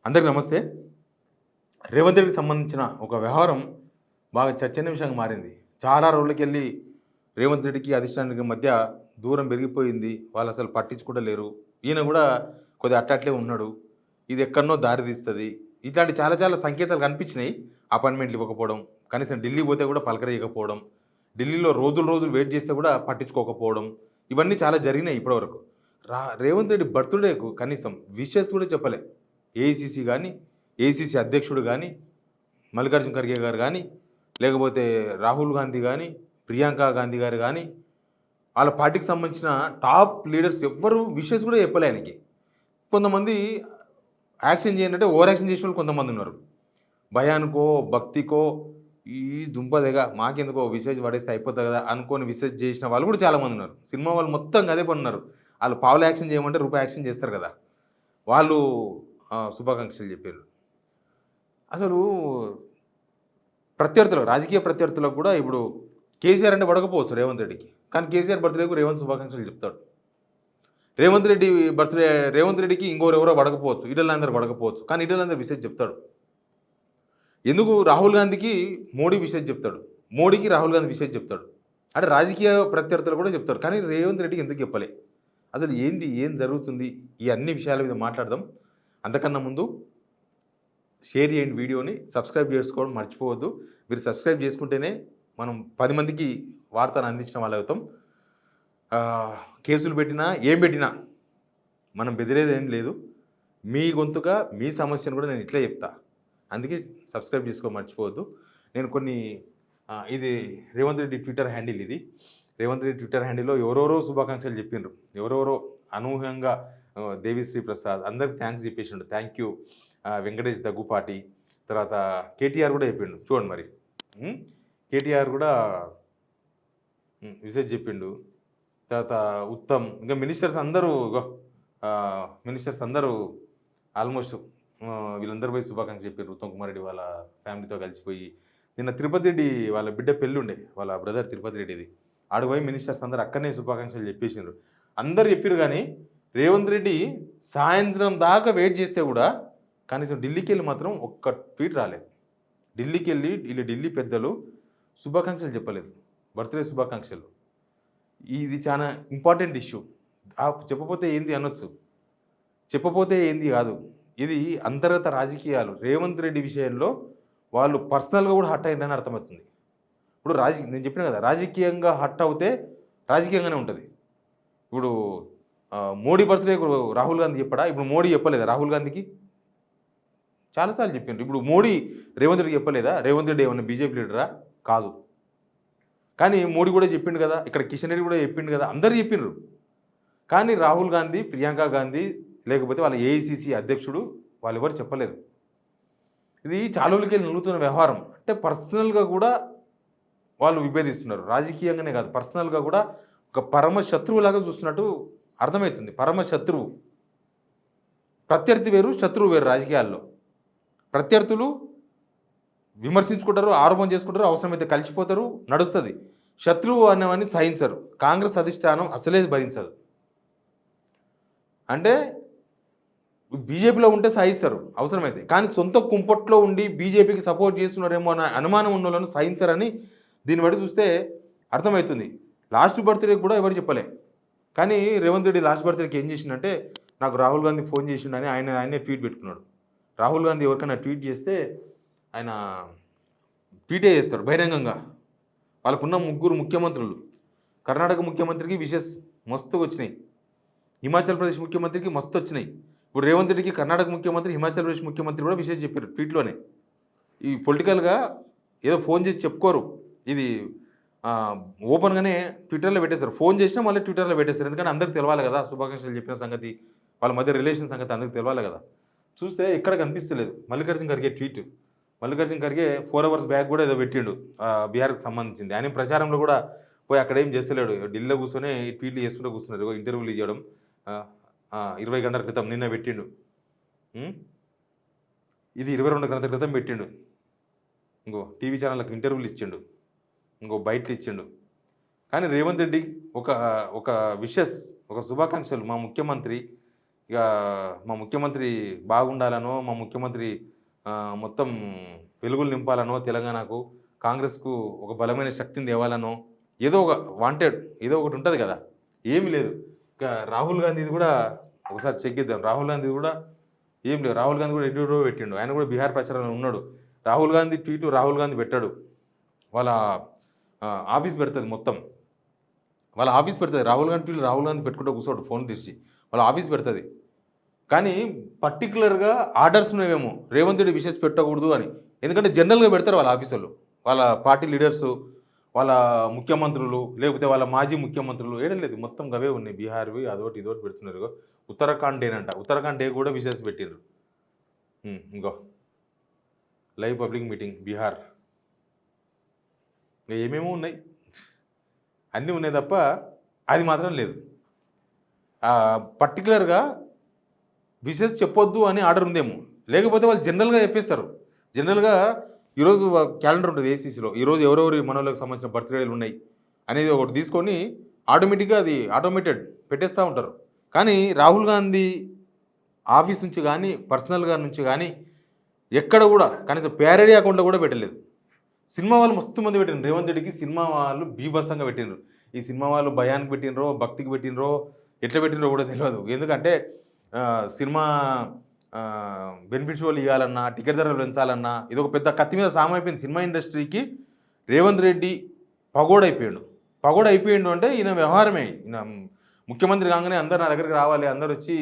అందరికి నమస్తే. రేవంత్ రెడ్డికి సంబంధించిన ఒక వ్యవహారం బాగా చర్చనీయాంశంగా మారింది. చాలా రోజులకెళ్ళి రేవంత్ రెడ్డికి అధిష్టానానికి మధ్య దూరం పెరిగిపోయింది. వాళ్ళు అసలు పట్టించుకుంటలేరు. ఈయన కూడా కొద్దిగా అట్లట్లే ఉన్నాడు. ఇది ఎక్కడనో దారి తీస్తది. ఇట్లాంటి చాలా చాలా సంకేతాలు కనిపించినాయి. అపాయింట్మెంట్లు ఇవ్వకపోవడం, కనీసం ఢిల్లీ పోతే కూడా పలకరియకపోవడం, ఢిల్లీలో రోజులు రోజులు వెయిట్ చేస్తే కూడా పట్టించుకోకపోవడం, ఇవన్నీ చాలా జరిగినాయి ఇప్పటివరకు. రేవంత్ రెడ్డి బర్త్‌డేకు కనీసం విషెస్ కూడా చెప్పలే. ఏఐసీసీ గానీ, ఏఐసీసీ అధ్యక్షుడు గానీ, మల్లికార్జున ఖర్గే గారు గానీ, లేకపోతే రాహుల్ గాంధీ గానీ, ప్రియాంక గాంధీ గారు గానీ, వాళ్ళ పార్టీకి సంబంధించిన టాప్ లీడర్స్ ఎవ్వరు విషెస్ కూడా చెప్పలే ఆయనకి. కొంతమంది యాక్షన్ చేయండంటే ఓవర్ యాక్షన్ చేసినోళ్ళు కొంతమందున్నారు. భయానికో, భక్తికో, ఈ దుంపదెగ మాకెందుకో విసేజ్ పడేస్తే అయిపోతది కదా అనుకోని విసేజ్ చేసిన వాళ్ళు కూడా చాలామందున్నారు. సినిమా వాళ్ళు మొత్తం అదే పనున్నారు. ఆళ్ళు పావుల యాక్షన్ చేయమంటే రూపాయి యాక్షన్ చేస్తారు కదా! వాళ్ళు శుభాకాంక్షలు చెప్పారు. అసలు ప్రత్యర్థులు, రాజకీయ ప్రత్యర్థులకు కూడా ఇప్పుడు కేసీఆర్ అంటే పడకపోవచ్చు రేవంత్ రెడ్డికి. కానీ కేసీఆర్ బర్త్‌డేకు రేవంత్ శుభాకాంక్షలు చెప్తాడు. రేవంత్ రెడ్డి బర్త్‌డే రేవంత్ రెడ్డికి ఇంకోరెవరో పడకపోవచ్చు. ఈటెల పడకపోవచ్చు. కానీ ఈటెల విషయం చెప్తాడు. ఎందుకు రాహుల్ గాంధీకి మోడీ విషయం చెప్తాడు. మోడీకి రాహుల్ గాంధీ విషయం చెప్తాడు. అంటే రాజకీయ ప్రత్యర్థులు కూడా చెప్తారు. కానీ రేవంత్ రెడ్డికి ఎందుకు చెప్పలే? అసలు ఏంటి? ఏం జరుగుతుంది? ఈ అన్ని విషయాల మీద మాట్లాడదాం. అంతకన్నా ముందు షేర్ చేయండి వీడియోని, సబ్స్క్రైబ్ చేసుకోవడం మర్చిపోవద్దు. మీరు సబ్స్క్రైబ్ చేసుకుంటేనే మనం 10 మందికి వార్తను అందించిన వాళ్ళు అవుతాం. కేసులు పెట్టినా, ఏం పెట్టినా మనం బెదిరేది ఏం లేదు. మీ గొంతుగా మీ సమస్యను కూడా నేను ఇట్లే చెప్తా. అందుకే సబ్స్క్రైబ్ చేసుకోవడం మర్చిపోవద్దు. నేను కొన్ని ఇది రేవంత్ రెడ్డి ట్విట్టర్ హ్యాండిల్ ఇది. రేవంత్ రెడ్డి ట్విట్టర్ హ్యాండిల్లో ఎవరెవరో శుభాకాంక్షలు చెప్పిండ్రు. ఎవరెవరో అనూహ్యంగా దేవిశ్రీ ప్రసాద్ అందరికి థ్యాంక్స్ చెప్పేసిండు. థ్యాంక్ యూ వెంకటేష్ దగ్గుపాటి, తర్వాత కేటీఆర్ కూడా చెప్పిండు. చూడండి మరి కేటీఆర్ కూడా విసేజ్ చెప్పిండు. తర్వాత ఉత్తమ్, ఇంకా మినిస్టర్స్ అందరూ ఆల్మోస్ట్ వీళ్ళందరూ పోయి శుభాకాంక్షలు చెప్పారు. ఉత్తమ్ కుమార్ రెడ్డి వాళ్ళ ఫ్యామిలీతో కలిసిపోయి, నిన్న తిరుపతి రెడ్డి వాళ్ళ బిడ్డ పెళ్ళుండే, వాళ్ళ బ్రదర్ తిరుపతి రెడ్డిది. ఆడిపోయి మినిస్టర్స్ అందరూ అక్కడనే శుభాకాంక్షలు చెప్పేసిండ్రు. అందరు చెప్పారు. కానీ రేవంత్ రెడ్డి సాయంత్రం దాకా వెయిట్ చేస్తే కూడా కనీసం ఢిల్లీకి వెళ్ళి మాత్రం ఒక్క ట్వీట్ రాలేదు. ఢిల్లీకి వెళ్ళి ఢిల్లీ పెద్దలు శుభాకాంక్షలు చెప్పలేదు, బర్త్డే శుభాకాంక్షలు. ఇది చాలా ఇంపార్టెంట్ ఇష్యూ. చెప్పపోతే ఏంది అనొచ్చు, చెప్పపోతే ఏంది కాదు. ఇది అంతర్గత రాజకీయాలు. రేవంత్ రెడ్డి విషయంలో వాళ్ళు పర్సనల్గా కూడా హర్ట్ అయిందని అర్థమవుతుంది. ఇప్పుడు నేను చెప్పిన కదా, రాజకీయంగా హర్ట్ అవుతే రాజకీయంగానే ఉంటుంది. ఇప్పుడు మోడీ బర్త్డే రాహుల్ గాంధీ చెప్పడా? ఇప్పుడు మోడీ చెప్పలేదా రాహుల్ గాంధీకి? చాలాసార్లు చెప్పిండ్రు. ఇప్పుడు మోడీ రేవంత్ రెడ్డి చెప్పలేదా? రేవంత్ రెడ్డి ఏమన్నా బీజేపీ లీడరా? కాదు. కానీ మోడీ కూడా చెప్పిండు కదా, ఇక్కడ కిషన్ రెడ్డి కూడా చెప్పిండు కదా, అందరు చెప్పిండ్రు. కానీ రాహుల్ గాంధీ, ప్రియాంక గాంధీ, లేకపోతే వాళ్ళ ఏఐసీసీ అధ్యక్షుడు వాళ్ళు ఎవరు చెప్పలేదు. ఇది చాలా రోజులకి నిలుగుతున్న వ్యవహారం. అంటే పర్సనల్గా కూడా వాళ్ళు విభేదిస్తున్నారు. రాజకీయంగానే కాదు, పర్సనల్గా కూడా ఒక పరమ శత్రువులాగా చూస్తున్నట్టు అర్థమవుతుంది. పరమ శత్రువు. ప్రత్యర్థి వేరు, శత్రువు వేరు. రాజకీయాల్లో ప్రత్యర్థులు విమర్శించుకుంటారు, ఆరోపణ చేసుకుంటారు, అవసరమైతే కలిసిపోతారు, నడుస్తుంది. శత్రువు అనేవన్నీ సహించరు. కాంగ్రెస్ అధిష్టానం అసలే భరించదు. అంటే బీజేపీలో ఉంటే సహిస్తారు అవసరమైతే, కానీ సొంత కుంపట్లో ఉండి బీజేపీకి సపోర్ట్ చేస్తున్నారేమో అన్న అనుమానం ఉన్న వాళ్ళను సహించరని దీన్ని బట్టి చూస్తే అర్థమవుతుంది. లాస్ట్ బర్త్డేకి కూడా ఎవరు చెప్పలే. కానీ రేవంత్ రెడ్డి లాస్ట్ బర్త్డేకి ఏం చేసిండంటే, నాకు రాహుల్ గాంధీ ఫోన్ చేసిండని ఆయనే ట్వీట్ పెట్టుకున్నాడు. రాహుల్ గాంధీ ఎవరికైనా ట్వీట్ చేస్తే ఆయన ట్వీటే చేస్తాడు బహిరంగంగా. వాళ్ళకున్న 3 ముఖ్యమంత్రులు, కర్ణాటక ముఖ్యమంత్రికి విషెస్ మస్తు వచ్చినాయి, హిమాచల్ ప్రదేశ్ ముఖ్యమంత్రికి మస్తు వచ్చినాయి. ఇప్పుడు రేవంత్ రెడ్డికి కర్ణాటక ముఖ్యమంత్రి, హిమాచల్ ప్రదేశ్ ముఖ్యమంత్రి కూడా విషయం చెప్పారు ట్వీట్లోనే. ఈ పొలిటికల్గా ఏదో ఫోన్ చేసి చెప్పుకోరు, ఇది ఓపెన్గానే ట్విట్టర్లో పెట్టేస్తారు. ఫోన్ చేసినా మళ్ళీ ట్విట్టర్లో పెట్టేస్తారు. ఎందుకంటే అందరికి తెలవాలి కదా శుభాకాంక్షలు చెప్పిన సంగతి, వాళ్ళ మధ్య రిలేషన్ సంగతి అందరికి తెలవాలి కదా. చూస్తే ఎక్కడ కనిపిస్తలేదు Mallikarjuna Kharge tweet. Mallikarjuna Kharge 4 hours back కూడా ఏదో పెట్టిండు బీహార్కి సంబంధించింది. ఆయన ప్రచారంలో కూడా పోయి అక్కడ ఏం చేస్తలేడు, ఢిల్లీలో కూర్చొని ట్వీట్లు చేసుకుంటూ కూర్చున్నాడు. ఇంటర్వ్యూలు ఇవ్వడం 20 గంటల క్రితం నిన్న పెట్టిండు. ఇది 22 గంటల క్రితం పెట్టిండు. ఇంకో టీవీ ఛానళ్ళకి ఇంటర్వ్యూలు ఇచ్చిండు, ఇంకో బయటలు ఇచ్చిండు. కానీ రేవంత్ రెడ్డి ఒక విషెస్, ఒక శుభాకాంక్షలు మా ముఖ్యమంత్రి ఇక మా ముఖ్యమంత్రి బాగుండాలనో, మా ముఖ్యమంత్రి మొత్తం వెలుగులు నింపాలనో తెలంగాణకు, కాంగ్రెస్‌కు ఒక బలమైన శక్తిని తేవాలనో, ఏదో ఒక వాంటెడ్ ఏదో ఒకటి ఉంటది కదా! ఏమి లేదు. ఇక రాహుల్ గాంధీది కూడా ఒకసారి చెక్ చేద్దాం. రాహుల్ గాంధీది కూడా ఏం లేదు. రాహుల్ గాంధీ కూడా ఎటెటో పెట్టిండు. ఆయన కూడా బీహార్ ప్రచారంలో ఉన్నాడు. రాహుల్ గాంధీ ట్వీటు రాహుల్ గాంధీ పెట్టాడు. వాళ్ళ ఆఫీస్ పెడతది మొత్తం. వాళ్ళ ఆఫీస్ పెడతది. రాహుల్ గాంధీ ట్వీట్లు రాహుల్ గాంధీ పెట్టుకుంటూ కూర్చోడు ఫోన్ తీసి. వాళ్ళ ఆఫీస్ పెడతది. కానీ పర్టిక్యులర్‌గా ఆర్డర్స్ ఉన్నవేమో రేవంత్ రెడ్డి విషెస్ పెట్టకూడదు అని. ఎందుకంటే జనరల్‌గా పెడతారు వాళ్ళ ఆఫీసోళ్ళు. వాళ్ళ పార్టీ లీడర్సు, వాళ్ళ ముఖ్యమంత్రులు, లేకపోతే వాళ్ళ మాజీ ముఖ్యమంత్రులు ఏడలేదు మొత్తం గవే ఉన్నాయి. బీహార్‌వి అదోటి ఇదోటి పెడుతున్నారు. ఇగో ఉత్తరాఖండ్ డేనంట. ఉత్తరాఖండ్ డే కూడా విషెస్ పెట్టిర్రు. ఇంగో లైవ్ పబ్లిక్ మీటింగ్ బీహార్. ఏమేమో ఉన్నాయి. అన్నీ ఉన్నాయి తప్ప అది మాత్రం లేదు. పర్టిక్యులర్‌గా విషెస్ చెప్పొద్దు అని ఆర్డర్ ఉందేమో. లేకపోతే వాళ్ళు జనరల్‌గా చెప్పేస్తారు. జనరల్‌గా ఈరోజు క్యాలెండర్ ఉంటుంది ఏసీసీలో. ఈరోజు ఎవరెవరి మనోళ్ళకి సంబంధించిన బర్త్‌డేలు ఉన్నాయి అనేది ఒకటి తీసుకొని ఆటోమేటిక్‌గా అది ఆటోమేటెడ్ పెట్టేస్తూ ఉంటారు. కానీ రాహుల్ గాంధీ ఆఫీస్ నుంచి కానీ, పర్సనల్‌గా నుంచి కానీ ఎక్కడ కూడా కనీసం ప్యారడీ అకౌంట్‌లో కూడా పెట్టలేదు. సినిమా వాళ్ళు మస్తు మంది పెట్టిండ్రు. రేవంత్ రెడ్డికి సినిమా వాళ్ళు బీభత్సంగా పెట్టిండ్రు. ఈ సినిమా వాళ్ళు భయానికి పెట్టినరో, భక్తికి పెట్టినరో, ఎట్లా పెట్టినరో కూడా తెలియదు. ఎందుకంటే సినిమా బెనిఫిట్ షోలు ఇవ్వాలన్నా, టికెట్ ధరలు పెంచాలన్నా ఇదొక పెద్ద కత్తి మీద సాము అయిపోయింది సినిమా ఇండస్ట్రీకి. రేవంత్ రెడ్డి పగోడైపోయాడు. పగోడైపోయిండు అంటే ఈయన వ్యవహారమే. ఈయన ముఖ్యమంత్రి కాగానే అందరు నా దగ్గరికి రావాలి, అందరు వచ్చి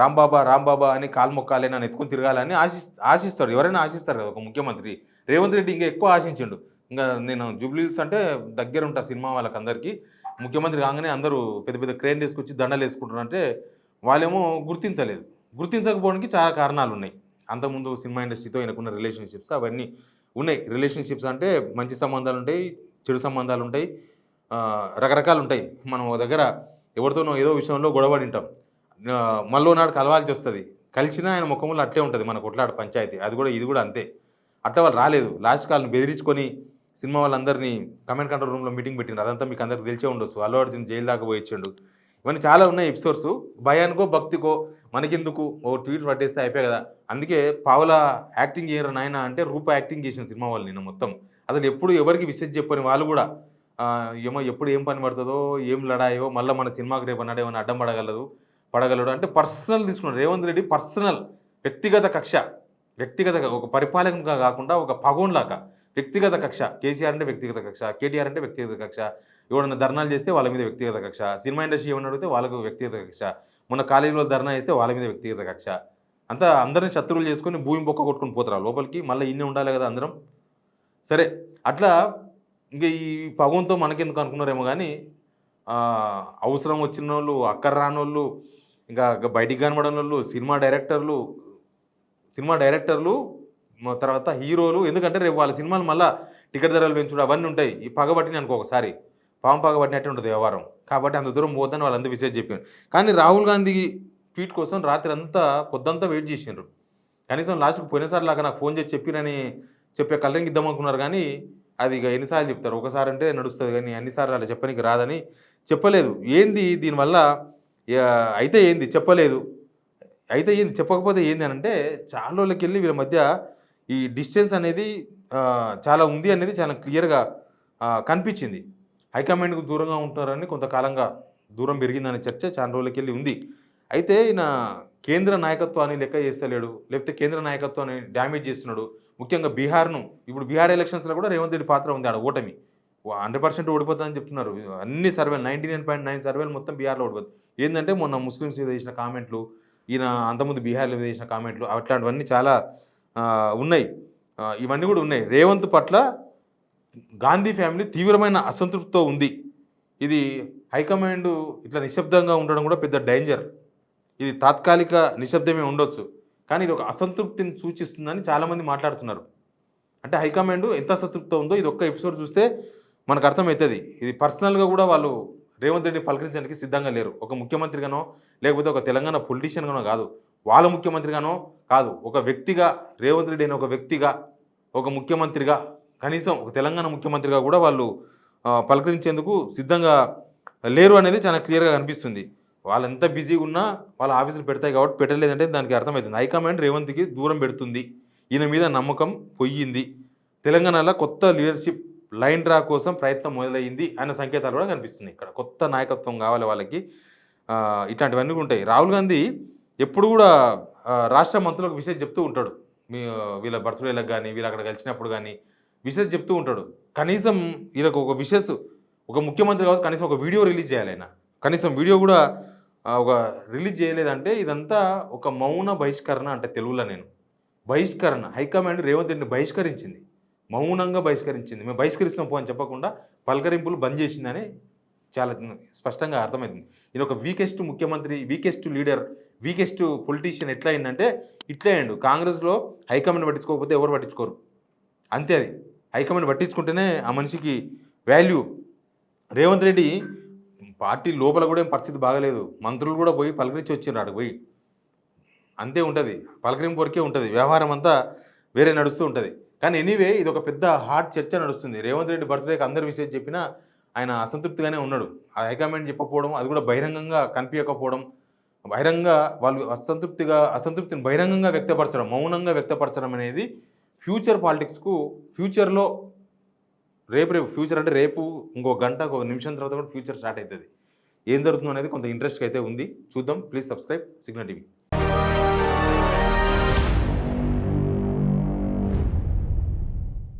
రాంబాబా అని కాలు మొక్కాలి, నన్ను ఎత్తుకొని తిరగాలని ఆశిస్తాడు. ఎవరైనా ఆశిస్తారు కదా ఒక ముఖ్యమంత్రి. రేవంత్ రెడ్డి ఇంకా ఎక్కువ ఆశించిండు. ఇంకా నేను జూబ్లీహిల్స్ అంటే దగ్గర ఉంటా సినిమా వాళ్ళకందరికీ. ముఖ్యమంత్రి కాగానే అందరూ పెద్ద పెద్ద క్రేన్ వేసుకొచ్చి దండలు వేసుకుంటారు అంటే వాళ్ళేమో గుర్తించలేదు. గుర్తించకపోవడానికి చాలా కారణాలు ఉన్నాయి. అంతకుముందు సినిమా ఇండస్ట్రీతో ఈయనకున్న రిలేషన్షిప్స్ అవన్నీ ఉన్నాయి. రిలేషన్షిప్స్ అంటే మంచి సంబంధాలు ఉంటాయి, చెడు సంబంధాలు ఉంటాయి, రకరకాలు ఉంటాయి. మనం ఒక దగ్గర ఎవరితోనో ఏదో విషయంలో గొడవడి ఉంటాం, మళ్ళీ నాడు కలవాల్సి వస్తుంది. కలిసినా ఆయన ముఖంలో అట్లే ఉంటుంది మన కొట్లాట పంచాయతీ. అది కూడా ఇది కూడా అంతే. అట్లా వాళ్ళు రాలేదు. లాస్ట్ కాల్ని బెదిరించుకొని సినిమా వాళ్ళందరినీ కమెంట్ కంట్రోల్ రూమ్లో మీటింగ్ పెట్టిండ్రు. అదంతా మీకు అందరికి తెలిసే ఉండొచ్చు. అల్లు అర్జున్ జైలు దాకా పోయి ఇచ్చిండు. ఇవన్నీ చాలా ఉన్నాయి ఎపిసోడ్స్. భయానికో భక్తికో మనకెందుకు ఓ ట్వీట్ పట్టేస్తే అయిపోయి కదా. అందుకే పావుల యాక్టింగ్ చేయరు నాయన అంటే యాక్టింగ్ చేసిన సినిమా వాళ్ళు నిన్న మొత్తం. అసలు ఎప్పుడు ఎవరికి విషయం చెప్పని వాళ్ళు కూడా ఏమో ఎప్పుడు ఏం పని పడుతుందో, ఏం లడాయో, మళ్ళీ మన సినిమాకి రేపు అన్నాడు ఏమైనా అడ్డం పడగలడు అంటే పర్సనల్ తీసుకున్నాడు. రేవంత్ రెడ్డి పర్సనల్ వ్యక్తిగత కక్ష, ఒక పరిపాలనగా కాకుండా ఒక పగోన్లాగా వ్యక్తిగత కక్ష. కేసీఆర్ అంటే వ్యక్తిగత కక్ష, కేటీఆర్ అంటే వ్యక్తిగత కక్ష, ఎవరైనా ధర్నాలు చేస్తే వాళ్ళ మీద వ్యక్తిగత కక్ష, సినిమా ఇండస్ట్రీ ఏమన్నా అడిగితే వాళ్ళకు వ్యక్తిగత కక్ష, మొన్న కాలేజీలో ధర్నా చేస్తే వాళ్ళ మీద వ్యక్తిగత కక్ష. అంతా అందరిని శత్రువులు చేసుకొని భూమి బొక్క కొట్టుకొని పోతారు లోపలికి. మళ్ళీ ఇన్నే ఉండాలి కదా అందరం. సరే అట్లా ఇంకా ఈ పగంతో మనకెందుకు అనుకున్నారేమో కానీ అవసరం వచ్చిన వాళ్ళు, అక్కర రానోళ్ళు, ఇంకా బయటికి కనబడని వాళ్ళు, సినిమా డైరెక్టర్లు తర్వాత హీరోలు. ఎందుకంటే రేపు వాళ్ళ సినిమాలు మళ్ళీ టికెట్ ధరలు పెంచుడు అవన్నీ ఉంటాయి. ఈ పగబట్టిన అనుకో ఒకసారి పాము పగబట్టినట్టే ఉంటుంది వ్యవహారం. కాబట్టి అంత దూరం పోద్దని వాళ్ళందరూ విషయం చెప్పారు. కానీ రాహుల్ గాంధీ ట్వీట్ కోసం రాత్రి అంతా పొద్దంతా వెయిట్ చేసిండ్రు. కనీసం లాస్ట్కి పోయినసారి లాగా నాకు ఫోన్ చేసి చెప్పినని చెప్పే కలరింగ్ ఇద్దాం అనుకున్నారు. కానీ అది ఇక ఎన్నిసార్లు చెప్తారు, ఒకసారి అంటే నడుస్తుంది కానీ అన్నిసార్లు అలా చెప్పడానికి రాదని చెప్పలేదు. ఏంది దీనివల్ల అయితే ఏంది చెప్పలేదు, అయితే ఏంది చెప్పకపోతే ఏంది అని అంటే చాలా రోజులకి వెళ్ళి వీళ్ళ మధ్య ఈ డిస్టెన్స్ అనేది చాలా ఉంది అనేది చాలా క్లియర్గా కనిపించింది. హైకమాండ్కు దూరంగా ఉంటున్నారని కొంతకాలంగా దూరం పెరిగిందనే చర్చ చాలా రోజులకి వెళ్ళి ఉంది. అయితే ఈయన కేంద్ర నాయకత్వాన్ని లెక్క చేస్తలేడు, లేకపోతే కేంద్ర నాయకత్వాన్ని డ్యామేజ్ చేస్తున్నాడు. ముఖ్యంగా బీహార్ను, ఇప్పుడు బీహార్ ఎలక్షన్స్లో కూడా రేవంత్ రెడ్డి పాత్ర ఉంది. ఆడ ఓటమి 100% ఓడిపోతుందని చెప్తున్నారు. అన్ని సర్వేలు 99.9 సర్వేలు మొత్తం బీహార్లో ఓడిపోతుంది. ఏంటంటే మొన్న ముస్లిమ్స్ మీద చేసిన కామెంట్లు, ఈయన అంతకుముందు బీహార్లో మీద చేసిన కామెంట్లు, అట్లాంటివన్నీ చాలా ఉన్నాయి. ఇవన్నీ కూడా ఉన్నాయి. రేవంత్ పట్ల గాంధీ ఫ్యామిలీ తీవ్రమైన అసంతృప్తితో ఉంది. ఇది హైకమాండ్ ఇట్లా నిశ్శబ్దంగా ఉండడం కూడా పెద్ద డేంజర్. ఇది తాత్కాలిక నిశ్శబ్దమే ఉండొచ్చు, కానీ ఇది ఒక అసంతృప్తిని సూచిస్తుందని చాలామంది మాట్లాడుతున్నారు. అంటే హైకమాండ్ ఎంత అసంతృప్తితో ఉందో ఇది ఒక్క ఎపిసోడ్ చూస్తే మనకు అర్థమవుతుంది. ఇది పర్సనల్గా కూడా వాళ్ళు రేవంత్ రెడ్డి పలకరించడానికి సిద్ధంగా లేరు. ఒక ముఖ్యమంత్రిగానో లేకపోతే ఒక తెలంగాణ పొలిటీషియన్గానో కాదు, వాళ్ళ ముఖ్యమంత్రిగానో కాదు, ఒక వ్యక్తిగా రేవంత్ రెడ్డి అయిన ఒక వ్యక్తిగా, ఒక ముఖ్యమంత్రిగా, కనీసం ఒక తెలంగాణ ముఖ్యమంత్రిగా కూడా వాళ్ళు పలకరించేందుకు సిద్ధంగా లేరు అనేది చాలా క్లియర్గా కనిపిస్తుంది. వాళ్ళు ఎంత బిజీగా ఉన్నా వాళ్ళ ఆఫీసులు పెడతాయి కాబట్టి పెట్టలేదంటే దానికి అర్థమవుతుంది. హైకమాండ్ రేవంత్కి దూరం పెడుతుంది, ఈయన మీద నమ్మకం పొయ్యింది, తెలంగాణలో కొత్త లీడర్షిప్ లైన్ డ్రా కోసం ప్రయత్నం మొదలయ్యింది అన్న సంకేతాలు కూడా కనిపిస్తున్నాయి. ఇక్కడ కొత్త నాయకత్వం కావాలి వాళ్ళకి, ఇట్లాంటివన్నీ ఉంటాయి. రాహుల్ గాంధీ ఎప్పుడు కూడా రాష్ట్ర మంత్రులకు విషయం చెప్తూ ఉంటాడు. మీ వీళ్ళ బర్త్డేలకు కానీ వీళ్ళు అక్కడ కలిసినప్పుడు కానీ విషెస్ చెప్తూ ఉంటాడు. కనీసం వీళ్ళకు ఒక విషెస్, ఒక ముఖ్యమంత్రి కాబట్టి కనీసం ఒక వీడియో రిలీజ్ చేయాలి ఆయన. కనీసం వీడియో కూడా ఒక రిలీజ్ చేయలేదంటే ఇదంతా ఒక మౌన బహిష్కరణ అంటే తెలుగులో నేను బహిష్కరణ. హైకమాండ్ రేవంత్ రెడ్డిని బహిష్కరించింది, మౌనంగా బహిష్కరించింది. మేము బహిష్కరిస్తున్నాం పో అని చెప్పకుండా పలకరింపులు బంద్ చేసిందని చాలా స్పష్టంగా అర్థమైంది. ఇది ఒక వీకెస్ట్ ముఖ్యమంత్రి, వీకెస్ట్ లీడర్, వీకెస్ట్ పొలిటీషియన్ ఎట్లా అయిందంటే ఇట్లే అయ్యిండు. కాంగ్రెస్లో హైకమాండ్ పట్టించుకోకపోతే ఎవరు పట్టించుకోరు, అంతే. అది హైకమాండ్ పట్టించుకుంటేనే ఆ మనిషికి వాల్యూ. రేవంత్ రెడ్డి పార్టీ లోపల కూడా ఏం పరిస్థితి బాగలేదు, మంత్రులు కూడా పోయి పలకరించి వచ్చిండ్రు ఆడికి పోయి, అంతే ఉంటుంది. పలకరింపు వరకే ఉంటుంది, వ్యవహారం అంతా వేరే నడుస్తూ ఉంటుంది. కానీ ఎనీవే ఇది ఒక పెద్ద హాట్ చర్చ నడుస్తుంది. రేవంత్ రెడ్డి బర్త్డేకి అందరు విషయం చెప్పినా ఆయన అసంతృప్తిగానే ఉన్నాడు. ఆ హైకమాండ్ చెప్పకపోవడం, అది కూడా బహిరంగంగా కనిపించకపోవడం, బహిరంగ వాళ్ళు అసంతృప్తిని బహిరంగంగా వ్యక్తపరచడం, మౌనంగా వ్యక్తపరచడం అనేది ఫ్యూచర్ పాలిటిక్స్కు, ఫ్యూచర్లో రేపు ఫ్యూచర్ అంటే రేపు ఇంకో గంట ఒక నిమిషం తర్వాత కూడా ఫ్యూచర్ స్టార్ట్ అవుతుంది. ఏం జరుగుతుందో అనేది కొంత ఇంట్రెస్ట్గా అయితే ఉంది, చూద్దాం. Please subscribe signal TV.